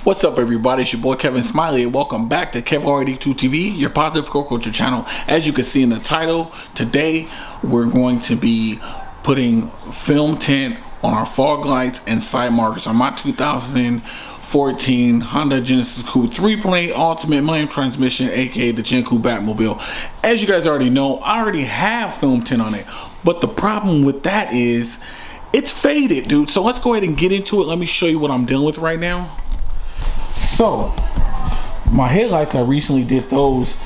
What's up, everybody? It's your boy Kevin Smiley, and welcome back to KevRD2 TV, your positive core culture channel. As you can see in the title, today we're going to be putting film tint on our fog lights and side markers on my 2014 Honda Genesis Coupe 3.8 Ultimate Millennium Transmission, aka the Gen Coupe Batmobile. As you guys already know, I already have film tint on it, but the problem with that is it's faded, dude. So let's go ahead and get into it. Let me show you what I'm dealing with right now. So my headlights, I recently did those.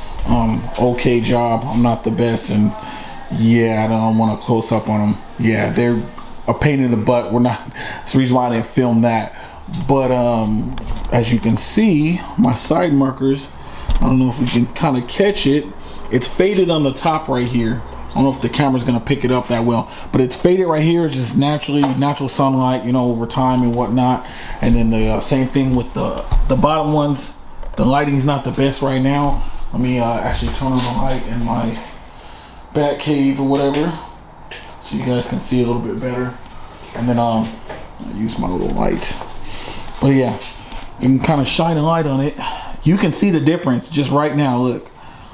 Okay job. I'm not the best, and yeah, I don't want to close up on them. Yeah, they're a pain in the butt. That's the reason why I didn't film that. But as you can see, my side markers, I don't know if we can kind of catch it. It's faded on the top right here. I don't know if the camera's gonna pick it up that well, but it's faded right here. It's just natural sunlight, you know, over time and whatnot. And then the same thing with the bottom ones. The lighting's not the best right now. Let me actually turn on the light in my bat cave or whatever, so you guys can see a little bit better. And then I use my little light. But yeah, you can kind of shine a light on it. You can see the difference just right now. Look,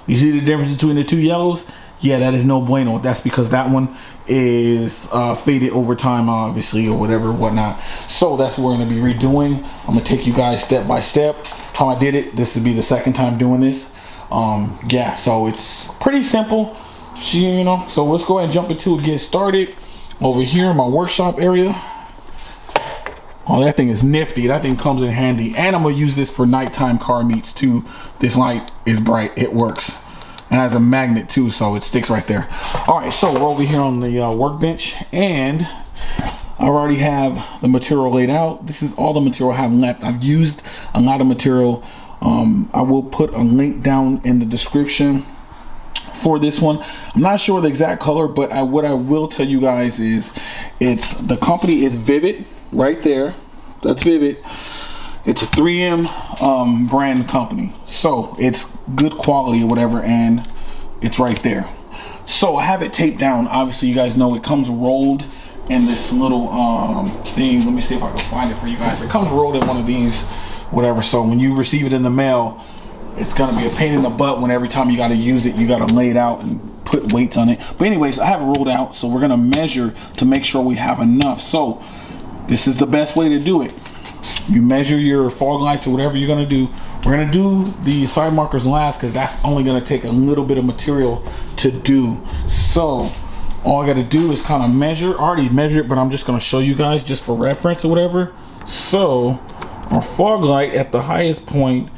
you see the difference between the two yellows? Yeah, that is no bueno. That's because that one is faded over time, obviously, or whatever, whatnot. So that's what we're going to be redoing. I'm going to take you guys step by step how I did it. This will be the second time doing this. Yeah, so it's pretty simple, you know. So let's go ahead and jump into it, get started. Over here in my workshop area. Oh, that thing is nifty. That thing comes in handy. And I'm going to use this for nighttime car meets too. This light is bright. It works. And has a magnet too, so it sticks right there. All right, so we're over here on the workbench, and I already have the material laid out. This is all the material I have left. I've used a lot of material. I will put a link down in the description for this one. I'm not sure the exact color, but what I will tell you guys is the company is Vivid right there. That's Vivid. It's a 3M brand company, so it's good quality or whatever, and it's right there. So I have it taped down. Obviously, you guys know it comes rolled in this little thing. Let me see if I can find it for you guys. It comes rolled in one of these, whatever. So when you receive it in the mail, it's gonna be a pain in the butt when every time you gotta use it, you gotta lay it out and put weights on it. But anyways, I have it rolled out, so we're gonna measure to make sure we have enough. So this is the best way to do it. You measure your fog lights or whatever you're gonna do. We're gonna do the side markers last because that's only gonna take a little bit of material to do. So all I gotta do is kind of measure. I already measured it, but I'm just gonna show you guys just for reference or whatever. So our fog light at the highest point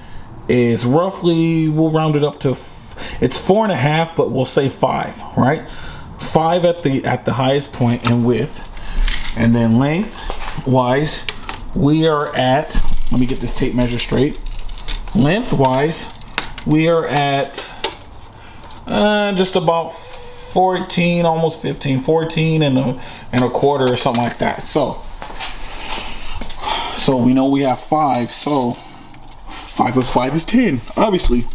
is roughly, we'll round it up to, it's 4.5, but we'll say 5, right? 5 at the highest point in width, and then length wise, we are at, let me get this tape measure straight. Lengthwise, we are at just about 14, almost 15, 14 and a quarter or something like that. So we know we have 5. So 5 plus 5 is 10, obviously.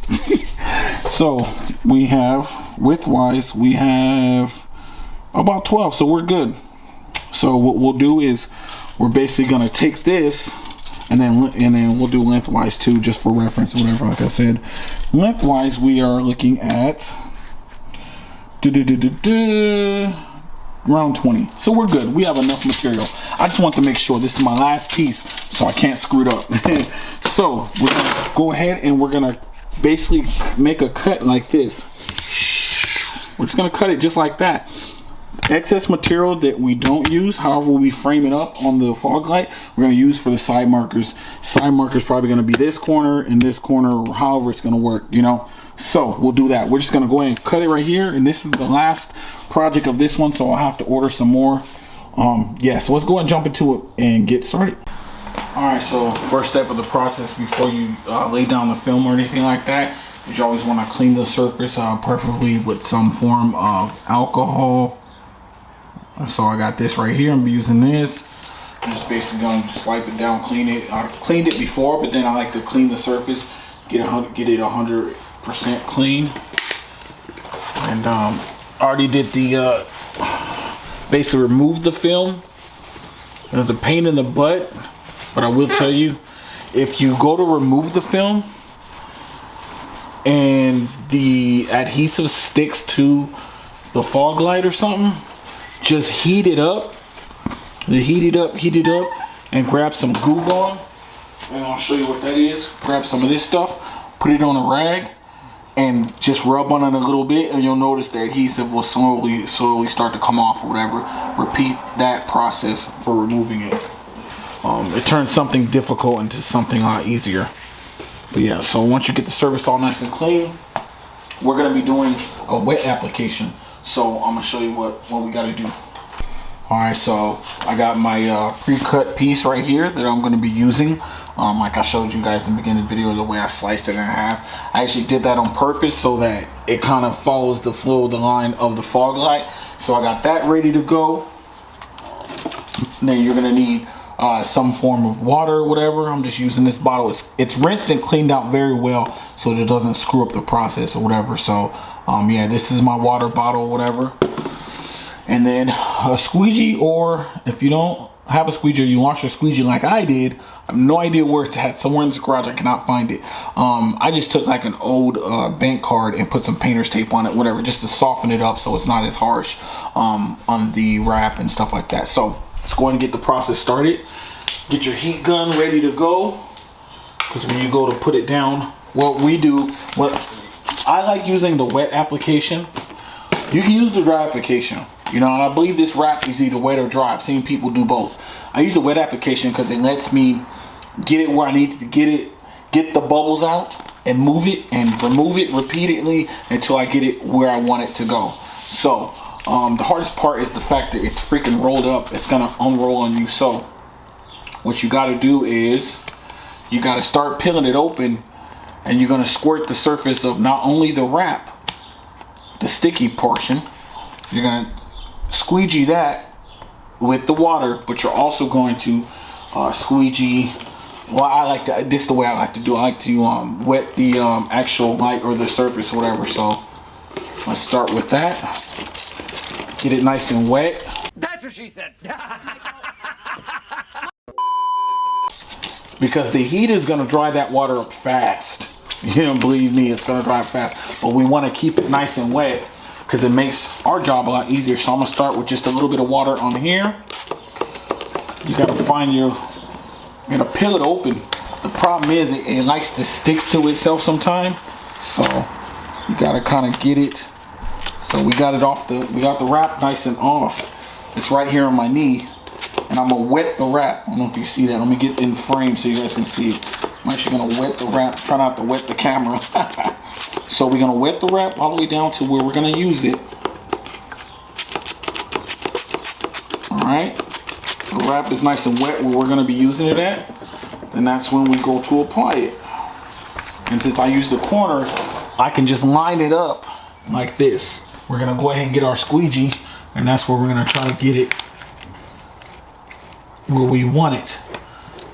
So we have, widthwise, we have about 12. So we're good. So what we'll do is, we're basically gonna take this and then we'll do lengthwise too, just for reference or whatever. Like I said, lengthwise we are looking at around 20. So we're good. We have enough material. I just want to make sure this is my last piece, so I can't screw it up. So we're gonna go ahead and we're gonna basically make a cut like this. We're just gonna cut it just like that. Excess material that we don't use, however we frame it up on the fog light, we're going to use for the side markers. Side markers probably going to be this corner and this corner, or however it's going to work, you know. So we'll do that. We're just going to go ahead and cut it right here, and this is the last project of this one, so I'll have to order some more. Yeah, so let's go and jump into it and get started. All right, so first step of the process before you lay down the film or anything like that is you always want to clean the surface, preferably with some form of alcohol. So I got this right here. I'm using this. I'm just basically gonna just wipe it down, clean it. I cleaned it before, but then I like to clean the surface, get it 100% clean. And I already did the basically removed the film. It was a pain in the butt, but I will tell you, if you go to remove the film and the adhesive sticks to the fog light or something, just heat it up. Heat it up, and grab some Goo Gone. And I'll show you what that is. Grab some of this stuff, put it on a rag, and just rub on it a little bit, and you'll notice the adhesive will slowly start to come off or whatever. Repeat that process for removing it. It turns something difficult into something a lot easier. But yeah, so once you get the surface all nice and clean, we're gonna be doing a wet application. So I'm gonna show you what we gotta do. All right, so I got my pre-cut piece right here that I'm gonna be using. Like I showed you guys in the beginning of the video, the way I sliced it in half. I actually did that on purpose so that it kind of follows the flow of the line of the fog light. So I got that ready to go. And then you're gonna need some form of water or whatever. I'm just using this bottle. It's rinsed and cleaned out very well so that it doesn't screw up the process or whatever. So yeah, this is my water bottle or whatever. And then a squeegee, or if you don't have a squeegee or you wash your squeegee like I did, I have no idea where it's at. Somewhere in this garage, I cannot find it. I just took like an old bank card and put some painter's tape on it, whatever, just to soften it up so it's not as harsh on the wrap and stuff like that. So let's go ahead and get the process started. Get your heat gun ready to go, because when you go to put it down, what I like using the wet application. You can use the dry application. You know, and I believe this wrap is either wet or dry. I've seen people do both. I use the wet application because it lets me get it where I need to get it, get the bubbles out, and move it and remove it repeatedly until I get it where I want it to go. So the hardest part is the fact that it's freaking rolled up. It's gonna unroll on you. So what you got to do is you got to start peeling it open, and you're gonna squirt the surface of not only the wrap, the sticky portion. You're gonna squeegee that with the water, but you're also going to squeegee. Well, this is the way I like to do. I like to wet the actual light or the surface or whatever. So let's start with that. Get it nice and wet. That's what she said. Because the heat is gonna dry that water up fast. You don't believe me, it's gonna dry up fast. But we want to keep it nice and wet, because it makes our job a lot easier. So I'm gonna start with just a little bit of water on here. You gotta find you're gonna peel it open. The problem is it likes to stick to itself sometime. So you gotta kind of get it. So we got the wrap nice and off. It's right here on my knee. And I'm gonna wet the wrap. I don't know if you see that. Let me get in frame so you guys can see it. I'm actually gonna wet the wrap. Try not to wet the camera. So we're gonna wet the wrap all the way down to where we're gonna use it. All right. The wrap is nice and wet where we're gonna be using it at. Then that's when we go to apply it. And since I use the corner, I can just line it up like this. We're gonna go ahead and get our squeegee, and that's where we're gonna try to get it where we want it.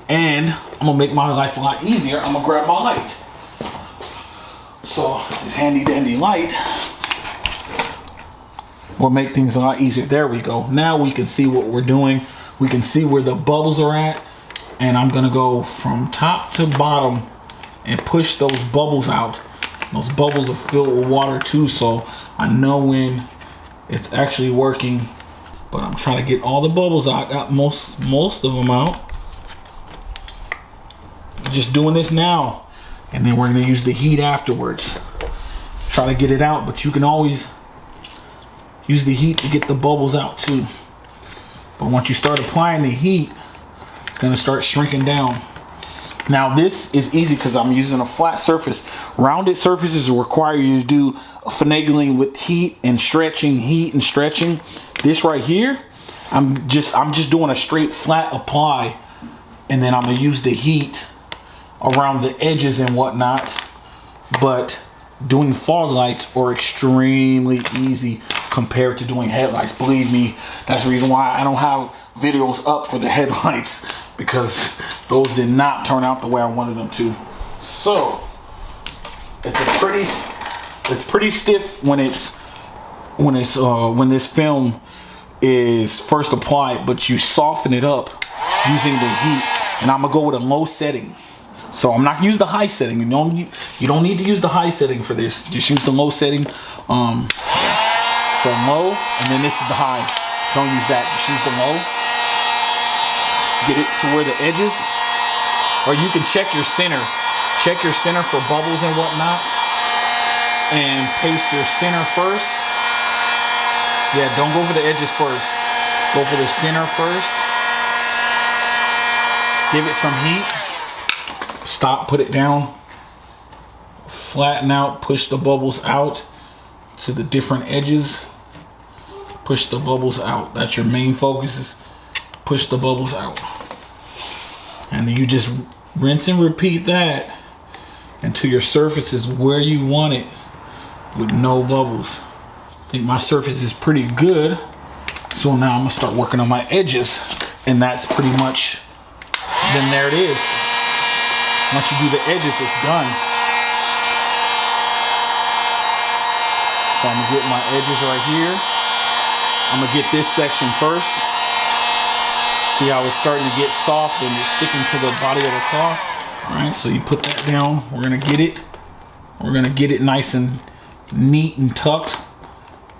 And I'm gonna make my life a lot easier. I'm gonna grab my light. So this handy dandy light will make things a lot easier. There we go. Now we can see what we're doing. We can see where the bubbles are at. And I'm gonna go from top to bottom and push those bubbles out. Those bubbles are filled with water too, so I know when it's actually working. But I'm trying to get all the bubbles out. I got most of them out. Just doing this now, and then we're gonna use the heat afterwards. Try to get it out, but you can always use the heat to get the bubbles out too. But once you start applying the heat, it's gonna start shrinking down. Now this is easy because I'm using a flat surface. Rounded surfaces require you to do finagling with heat and stretching, This right here, I'm just doing a straight flat apply, and then I'm gonna use the heat around the edges and whatnot. But doing fog lights are extremely easy compared to doing headlights. Believe me, that's the reason why I don't have videos up for the headlights, because those did not turn out the way I wanted them to. So it's pretty stiff when this film is first applied, but you soften it up using the heat. And I'm gonna go with a low setting. So I'm not gonna use the high setting. You don't need to use the high setting for this. Just use the low setting. So low, and then this is the high. Don't use that. Just use the low. Get it to where the edges, or you can check your center. Check your center for bubbles and whatnot, and paste your center first. Yeah, don't go for the edges first. Go for the center first. Give it some heat. Stop, put it down. Flatten out, push the bubbles out to the different edges. Push the bubbles out. That's your main focus, is push the bubbles out. And then you just rinse and repeat that until your surface is where you want it with no bubbles. I think my surface is pretty good. So now I'm gonna start working on my edges, and that's pretty much, then there it is. Once you do the edges, it's done. So I'm gonna get my edges right here. I'm gonna get this section first. See how it's starting to get soft and it's sticking to the body of the car. All right, so you put that down. We're gonna get it. We're gonna get it nice and neat and tucked,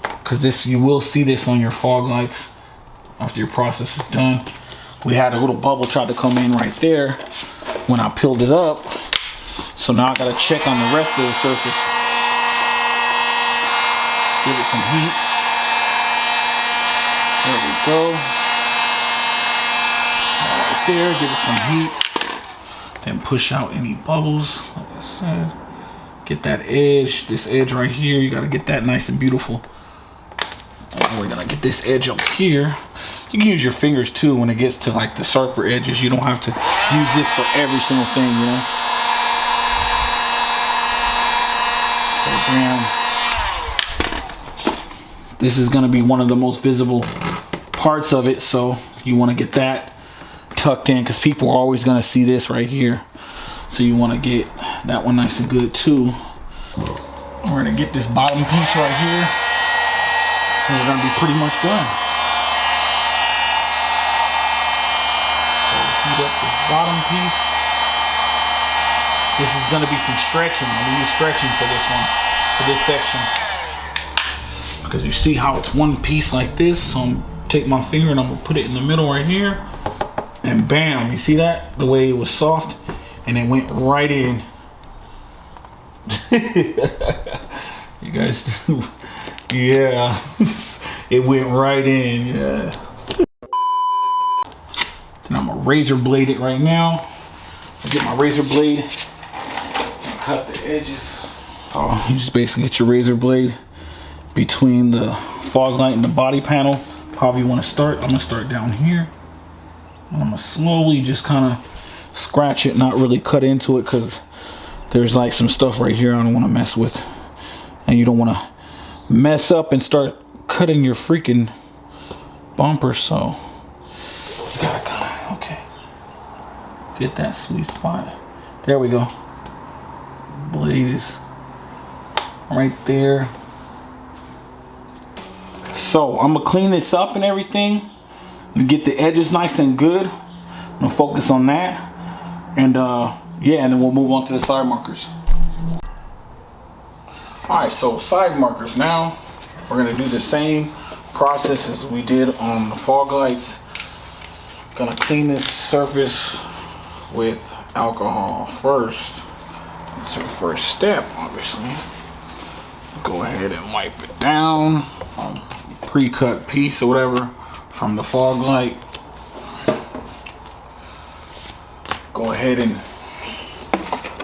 because this, you will see this on your fog lights after your process is done. We had a little bubble try to come in right there when I peeled it up. So now I gotta check on the rest of the surface. Give it some heat. There we go. Right there, give it some heat. Then push out any bubbles, like I said. Get that edge, this edge right here, you gotta get that nice and beautiful. And we're gonna get this edge up here. You can use your fingers too when it gets to like the sharper edges. You don't have to use this for every single thing, you know? So damn, this is gonna be one of the most visible parts of it, so you wanna get that tucked in, because people are always gonna see this right here. So you wanna get that one nice and good too. We're gonna get this bottom piece right here, and we're gonna be pretty much done. So heat up this bottom piece. This is gonna be some stretching. I'm gonna use stretching for this one, for this section. Because you see how it's one piece like this, so I'm gonna take my finger and I'm gonna put it in the middle right here, and bam, you see that? The way it was soft, and it went right in. You guys, yeah, it went right in, yeah. And I'm gonna razor blade it right now. I'll get my razor blade and cut the edges. Oh, you just basically get your razor blade between the fog light and the body panel. However you want to start. I'm gonna start down here. And I'm gonna slowly just kind of scratch it, not really cut into it, because there's like some stuff right here I don't want to mess with. And you don't want to mess up and start cutting your freaking bumper, so you gotta kind of, okay, get that sweet spot. There we go. Blade is right there. So I'm gonna clean this up and everything and get the edges nice and good. I'm gonna focus on that, and yeah, and then we'll move on to the side markers. Alright, so side markers now. We're gonna do the same process as we did on the fog lights. Gonna clean this surface with alcohol first. It's our first step, obviously. Go ahead and wipe it down on pre-cut piece or whatever from the fog light. Go ahead and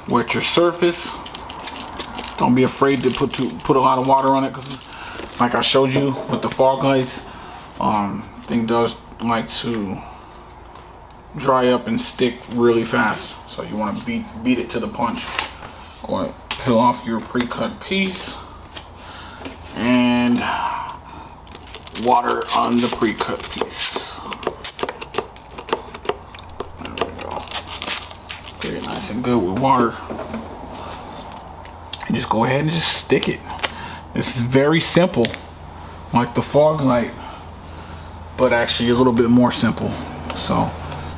wet your surface. Don't be afraid to put a lot of water on it, because like I showed you with the fog lights, thing does like to dry up and stick really fast. So you want to beat it to the punch. Go ahead, peel off your pre-cut piece and water on the pre-cut piece. There we go. Very nice and good with water. And just go ahead and just stick it. This is very simple, like the fog light, but actually a little bit more simple. So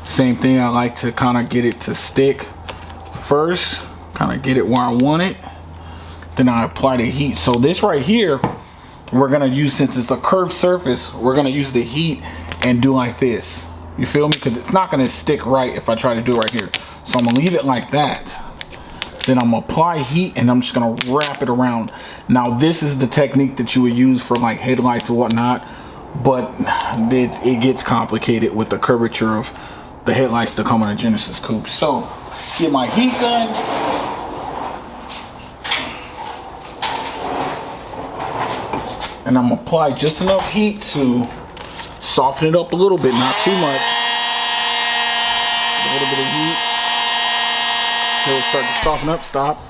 same thing, I like to kind of get it to stick first, kind of get it where I want it. Then I apply the heat. So this right here, we're gonna use, since it's a curved surface, we're gonna use the heat and do like this. You feel me? Because it's not gonna stick right if I try to do it right here. So I'm gonna leave it like that. Then I'm gonna apply heat and I'm just gonna wrap it around. Now this is the technique that you would use for like headlights and whatnot, but it gets complicated with the curvature of the headlights that come on a Genesis Coupe. So get my heat gun. And I'm gonna apply just enough heat to soften it up a little bit, not too much. A little bit of heat. It'll start to soften up, stop.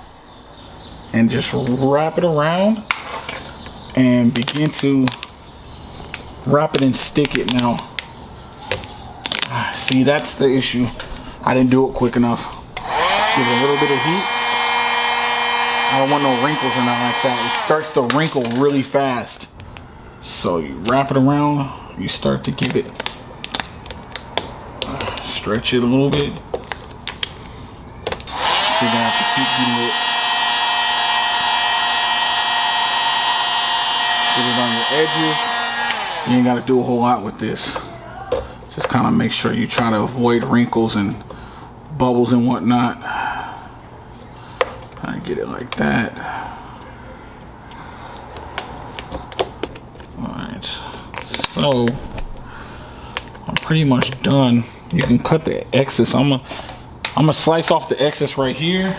And just wrap it around and begin to wrap it and stick it. Now, see, that's the issue. I didn't do it quick enough. Give it a little bit of heat. I don't want no wrinkles or nothing like that. It starts to wrinkle really fast. So you wrap it around, you start to give it, stretch it a little bit. So you're gonna have to keep heating it. Get it on your edges. You ain't gotta do a whole lot with this. Just kind of make sure you try to avoid wrinkles and bubbles and whatnot. I get it like that. Alright, so I'm pretty much done. You can cut the excess. I'm gonna slice off the excess right here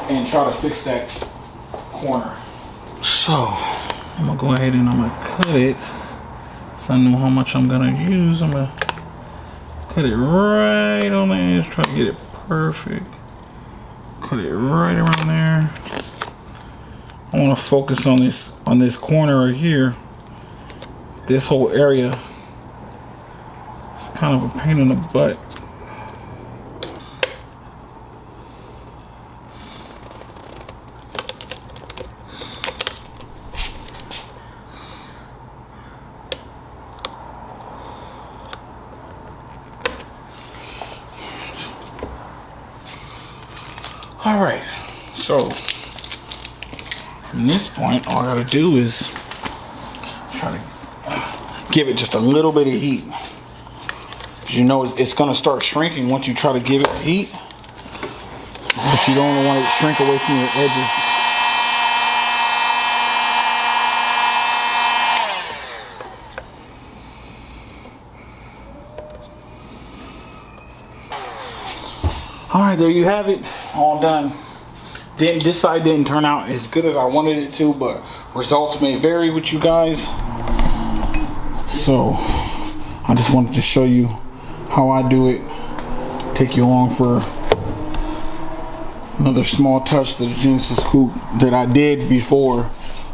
and try to fix that corner. So I'm gonna go ahead and I'm gonna cut it. So I know how much I'm gonna use. I'm gonna cut it right on the edge. Try to get it perfect. Cut it right around there. I want to focus on this corner right here. This whole area. It's kind of a pain in the butt. All right, so from this point, all I gotta do is try to give it just a little bit of heat. You know, it's gonna start shrinking once you try to give it heat, but you don't want it to shrink away from your edges. All right, there you have it, all done. This side didn't turn out as good as I wanted it to, but results may vary with you guys. So I just wanted to show you how I do it. Take you along for another small touch to the Genesis Coupe that I did before,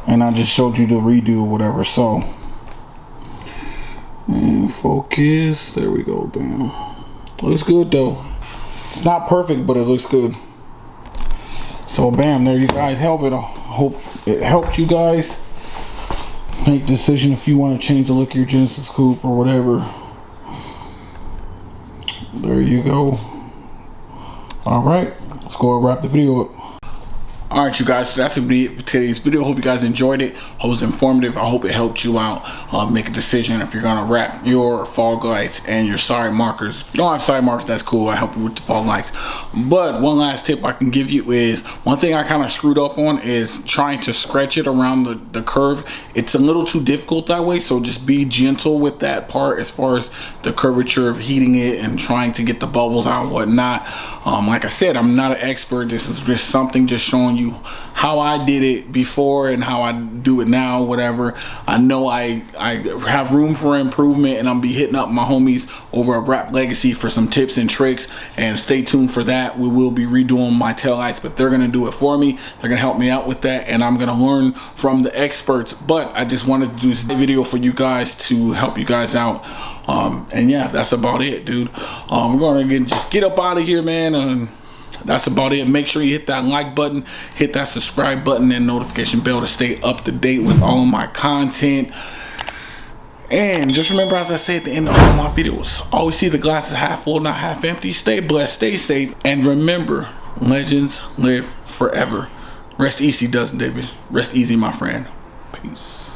and I just showed you the redo or whatever. So, and focus, there we go, bam. Looks good though. It's not perfect, but it looks good. So bam, there you guys have it. I hope it helped you guys make a decision if you want to change the look of your Genesis Coupe or whatever. There you go. All right, let's go and wrap the video up. All right, you guys, so that's it for today's video. Hope you guys enjoyed it. Hope it was informative. I hope it helped you out make a decision if you're gonna wrap your fog lights and your side markers. If you don't have side markers, that's cool. I help you with the fog lights. But one last tip I can give you is, one thing I kind of screwed up on is trying to scratch it around the curve. It's a little too difficult that way, so just be gentle with that part as far as the curvature of heating it and trying to get the bubbles out and whatnot. Like I said, I'm not an expert. This is just something just showing you how I did it before and how I do it now, whatever. I know I have room for improvement, and I'll be hitting up my homies over at Rap Legacy for some tips and tricks, and stay tuned for that. We will be redoing my taillights, but they're gonna do it for me. They're gonna help me out with that, and I'm gonna learn from the experts. But I just wanted to do this video for you guys to help you guys out. And yeah, that's about it, dude. We're gonna just get up out of here, man. That's about it. Make sure you hit that like button, hit that subscribe button and notification bell to stay up to date with all my content. And just remember, as I say at the end of all my videos, always see the glass is half full, not half empty. Stay blessed, stay safe, and remember, Legends live forever. Rest easy, Dustin Davis. Rest easy, my friend. Peace.